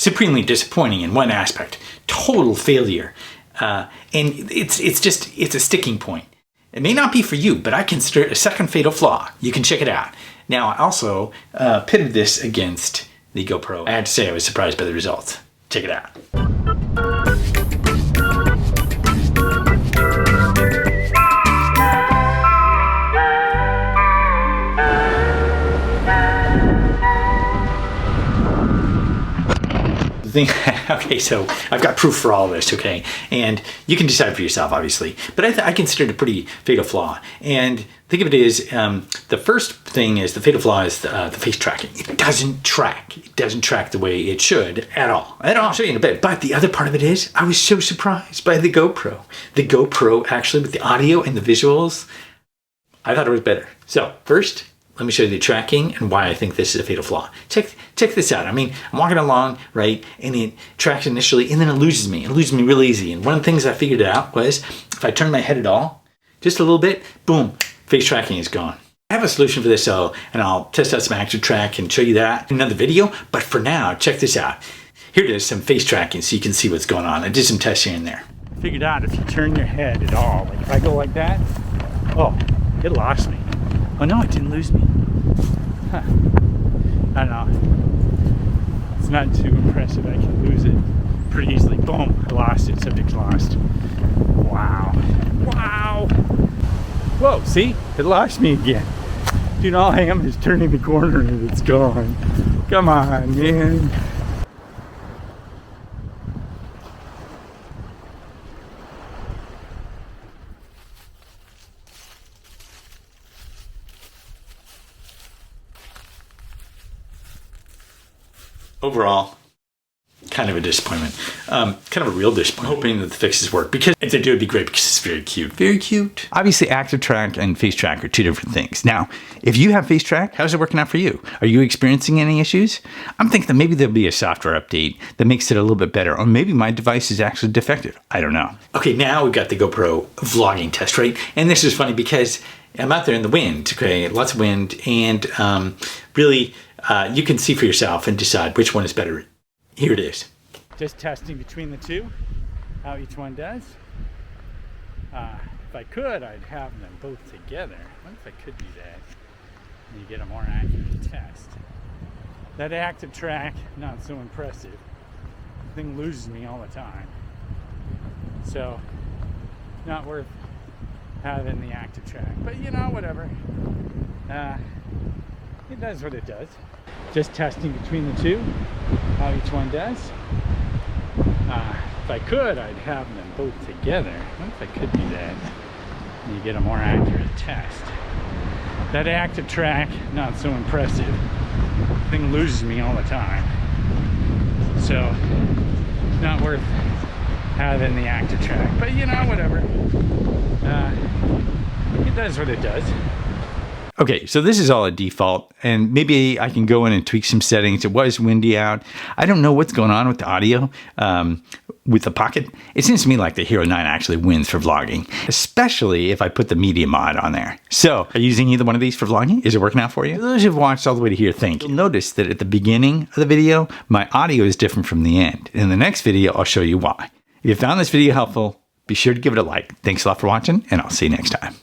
supremely disappointing in one aspect. Total failure. And it's a sticking point. It may not be for you, but I consider it a second fatal flaw. You can check it out. Now, I also pitted this against the GoPro. I had to say I was surprised by the results. Check it out. Okay, so I've got proof for all of this, okay? And you can decide for yourself, obviously. But I consider it a pretty fatal flaw. And think of it as, the first thing is, the fatal flaw is the face tracking. It doesn't track. It doesn't track the way it should at all. I'll show you in a bit. But the other part of it is, I was so surprised by the GoPro. The GoPro, actually, with the audio and the visuals, I thought it was better. So, first, let me show you the tracking and why I think this is a fatal flaw. Check this out. I mean, I'm walking along, right, and it tracks initially, and then it loses me. It loses me real easy. And one of the things I figured out was, if I turn my head at all, just a little bit, boom, face tracking is gone. I have a solution for this, and I'll test out some active track and show you that in another video. But for now, check this out. Here it is, some face tracking, so you can see what's going on. I did some tests here and there. Figured out if you turn your head at all, like if I go like that, oh, it lost me. Oh no, it didn't lose me. Huh. I don't know. It's not too impressive. I can lose it pretty easily. Boom, I lost it. Subject's lost. Wow. Wow. Whoa, see? It lost me again. Dude, all I am is turning the corner and it's gone. Come on, man. Overall, kind of a disappointment. Kind of a real disappointment. Hoping that the fixes work, because if they do, it'd be great, because it's very cute. Very cute. Obviously, active track and face track are two different things. Now, if you have face track, how's it working out for you? Are you experiencing any issues? I'm thinking that maybe there'll be a software update that makes it a little bit better, or maybe my device is actually defective. I don't know. Okay, now we've got the GoPro vlogging test, right? And this is funny because I'm out there in the wind, okay? Lots of wind, and really, you can see for yourself and decide which one is better. Here it is. Just testing between the two, how each one does. If I could, I'd have them both together. What if I could do that? And you get a more accurate test. That active track, not so impressive. The thing loses me all the time. So, not worth having the active track. But you know, whatever. It does what it does. Just testing between the two, how each one does. If I could, I'd have them both together. What if I could do that? And you get a more accurate test. That active track, not so impressive. The thing loses me all the time. So, not worth having the active track. But you know, whatever. It does what it does. Okay, so this is all a default, and maybe I can go in and tweak some settings. It was windy out. I don't know what's going on with the audio with the Pocket. It seems to me like the Hero 9 actually wins for vlogging, especially if I put the media mod on there. So, are you using either one of these for vlogging? Is it working out for you? For those who've watched all the way to here, thank you. You'll notice that at the beginning of the video, my audio is different from the end. In the next video, I'll show you why. If you found this video helpful, be sure to give it a like. Thanks a lot for watching, and I'll see you next time.